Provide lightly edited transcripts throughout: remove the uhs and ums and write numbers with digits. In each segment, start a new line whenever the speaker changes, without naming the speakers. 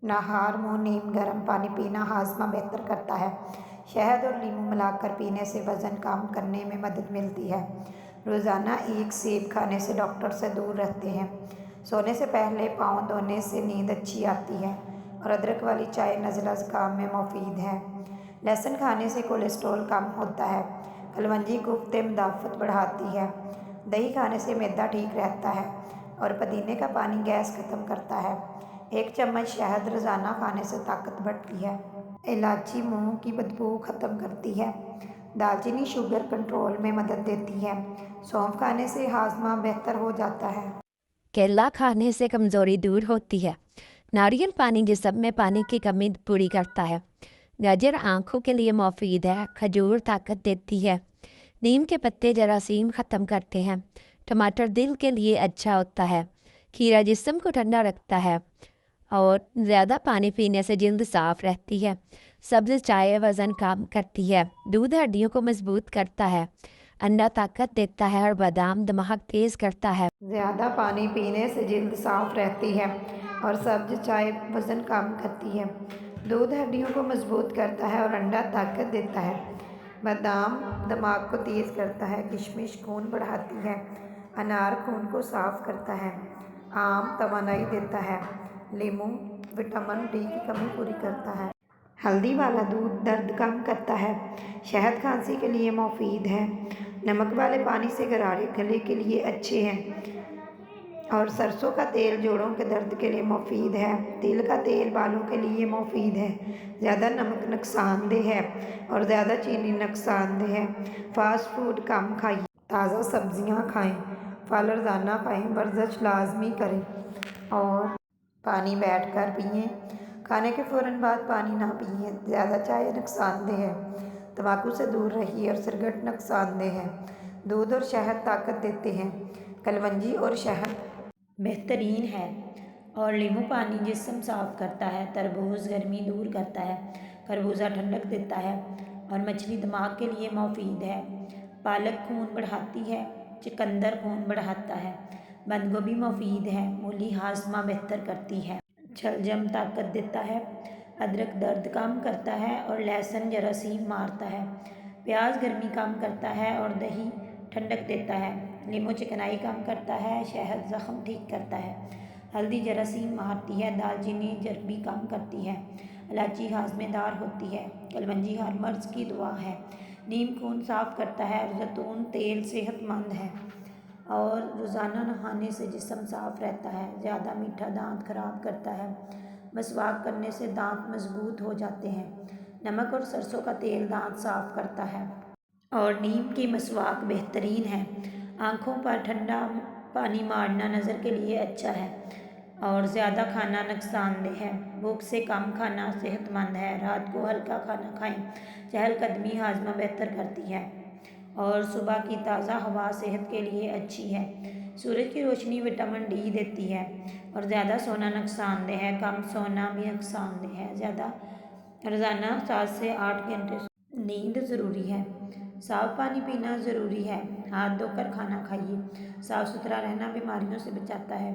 نہار منہ نیم گرم پانی پینا ہاضمہ بہتر کرتا ہے۔ شہد اور لیموں ملا کر پینے سے وزن کم کرنے میں مدد ملتی ہے۔ روزانہ ایک سیب کھانے سے ڈاکٹر سے دور رہتے ہیں۔ سونے سے پہلے پاؤں دھونے سے نیند اچھی آتی ہے اور ادرک والی چائے نزلہ زکام میں مفید ہے۔ لہسن کھانے سے کولیسٹرول کم ہوتا ہے۔ کلونجی قوت مدافعت بڑھاتی ہے۔ دہی کھانے سے معدہ ٹھیک رہتا ہے اور پودینے کا پانی گیس ختم کرتا ہے۔ ایک چمچ شہد روزانہ کھانے سے طاقت بڑھتی ہے۔ الائچی منہ کی بدبو ختم کرتی ہے۔ دال چینی شوگر کنٹرول میں مدد دیتی ہے۔ سونف کھانے سے ہاضمہ بہتر ہو جاتا ہے۔
کیلا کھانے سے کمزوری دور ہوتی ہے۔ ناریل پانی جسم میں پانی کی کمی پوری کرتا ہے۔ گاجر آنکھوں کے لیے مفید ہے۔ کھجور طاقت دیتی ہے۔ نیم کے پتے جراثیم ختم کرتے ہیں۔ ٹماٹر دل کے لیے اچھا ہوتا ہے۔ کھیرا جسم کو ٹھنڈا رکھتا ہے اور زیادہ پانی پینے سے جلد صاف رہتی ہے۔ سبز چائے وزن کم کرتی ہے۔ دودھ ہڈیوں کو مضبوط کرتا ہے۔ انڈا طاقت دیتا ہے اور بادام دماغ تیز کرتا ہے۔
زیادہ پانی پینے سے جلد صاف رہتی ہے اور سبز چائے وزن کم کرتی ہے۔ دودھ ہڈیوں کو مضبوط کرتا ہے اور انڈا طاقت دیتا ہے۔ بادام دماغ کو تیز کرتا ہے۔ کشمش خون بڑھاتی ہے۔ انار خون کو صاف کرتا ہے۔ آم توانائی دیتا ہے۔ لیموں وٹامن ڈی کی کمی پوری کرتا ہے۔ ہلدی والا دودھ درد کم کرتا ہے۔ شہد کھانسی کے لیے مفید ہے۔ نمک والے پانی سے غرارے گلے کے لیے اچھے ہیں اور سرسوں کا تیل جوڑوں کے درد کے لیے مفید ہے۔ تل کا تیل بالوں کے لیے مفید ہے۔ زیادہ نمک نقصان دہ ہے اور زیادہ چینی نقصان دہ ہے۔ فاسٹ فوڈ کم کھائیے۔ تازہ سبزیاں کھائیں۔ پھل روزانہ کھائیں۔ ورزش لازمی کریں اور پانی بیٹھ کر پئیں۔ کھانے کے فوراً بعد پانی نہ پئیں۔ زیادہ چائے نقصان دہ ہے۔ تمباکو سے دور رہیے اور سگریٹ نقصان دہ ہے۔ دودھ اور شہد طاقت دیتے ہیں۔ کلونجی اور شہد بہترین ہے اور لیموں پانی جسم صاف کرتا ہے۔ تربوز گرمی دور کرتا ہے۔ خربوزہ ٹھنڈک دیتا ہے اور مچھلی دماغ کے لیے مفید ہے۔ پالک خون بڑھاتی ہے۔ چقندر خون بڑھاتا ہے۔ بند گوبھی مفید ہے۔ مولی ہاضمہ بہتر کرتی ہے۔ شلجم طاقت دیتا ہے۔ ادرک درد کم کرتا ہے اور لہسن جراثیم مارتا ہے۔ پیاز گرمی کم کرتا ہے اور دہی ٹھنڈک دیتا ہے۔ لیموں چکنائی کم کرتا ہے۔ شہد زخم ٹھیک کرتا ہے۔ ہلدی جراثیم مارتی ہے۔ دال چینی چربی کم کرتی ہے۔ الائچی ہاضمے دار ہوتی ہے۔ کلونجی ہر مرض کی دوا ہے۔ نیم خون صاف کرتا ہے اور زیتون تیل صحت مند ہے اور روزانہ نہانے سے جسم صاف رہتا ہے۔ زیادہ میٹھا دانت خراب کرتا ہے۔ مسواک کرنے سے دانت مضبوط ہو جاتے ہیں۔ نمک اور سرسوں کا تیل دانت صاف کرتا ہے اور نیم کی مسواک بہترین ہے۔ آنکھوں پر ٹھنڈا پانی مارنا نظر کے لیے اچھا ہے اور زیادہ کھانا نقصان دہ ہے۔ بھوک سے کم کھانا صحت مند ہے۔ رات کو ہلکا کھانا کھائیں۔ چہل قدمی ہاضمہ بہتر کرتی ہے اور صبح کی تازہ ہوا صحت کے لیے اچھی ہے۔ سورج کی روشنی وٹامن ڈی دیتی ہے اور زیادہ سونا نقصان دہ ہے۔ کم سونا بھی نقصان دہ ہے۔ زیادہ روزانہ 7 سے 8 گھنٹے نیند ضروری ہے۔ صاف پانی پینا ضروری ہے۔ ہاتھ دھو کر کھانا کھائیے۔ صاف ستھرا رہنا بیماریوں سے بچاتا ہے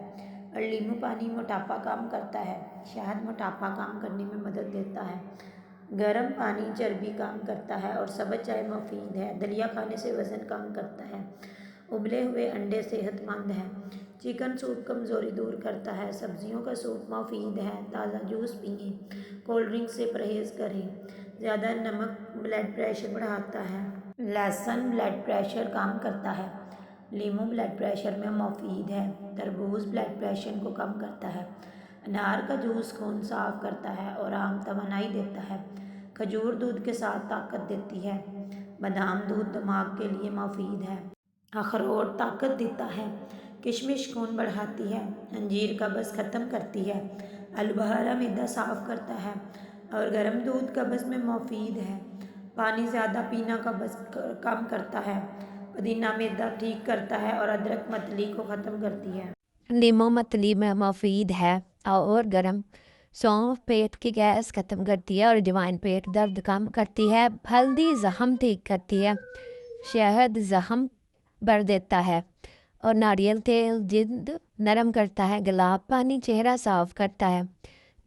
اور لیموں پانی موٹاپا کم کرتا ہے۔ شہد موٹاپا کم کرنے میں مدد دیتا ہے۔ گرم پانی چربی کم کرتا ہے اور سبز چائے مفید ہے۔ دلیا کھانے سے وزن کم کرتا ہے۔ ابلے ہوئے انڈے صحت مند ہیں۔ چکن سوپ کمزوری دور کرتا ہے۔ سبزیوں کا سوپ مفید ہے۔ تازہ جوس پئیں۔ کولڈ ڈرنک سے پرہیز کریں۔ زیادہ نمک بلڈ پریشر بڑھاتا ہے۔ لہسن بلڈ پریشر کم کرتا ہے۔ لیموں بلڈ پریشر میں مفید ہے۔ تربوز بلڈ پریشر کو کم کرتا ہے۔ انار کا جوس خون صاف کرتا ہے اور آم توانائی دیتا ہے۔ کھجور دودھ کے ساتھ طاقت دیتی ہے۔ بادام دودھ دماغ کے لیے مفید ہے۔ اخروٹ طاقت دیتا ہے۔ کشمش خون بڑھاتی ہے۔ انجیر قبض ختم کرتی ہے۔ آلو بخارا معدہ صاف کرتا ہے اور گرم دودھ قبض میں مفید ہے۔ پانی زیادہ پینا قبض کم کرتا ہے۔ پودینہ معدہ ٹھیک کرتا ہے اور ادرک متلی کو ختم کرتی ہے۔
لیموں متلی میں مفید ہے اور گرم سونف پیٹ کی گیس ختم کرتی ہے اور اجوائن پیٹ درد کم کرتی ہے۔ ہلدی زخم ٹھیک کرتی ہے۔ شہد زخم بھر دیتا ہے اور ناریل تیل جلد نرم کرتا ہے۔ گلاب پانی چہرہ صاف کرتا ہے۔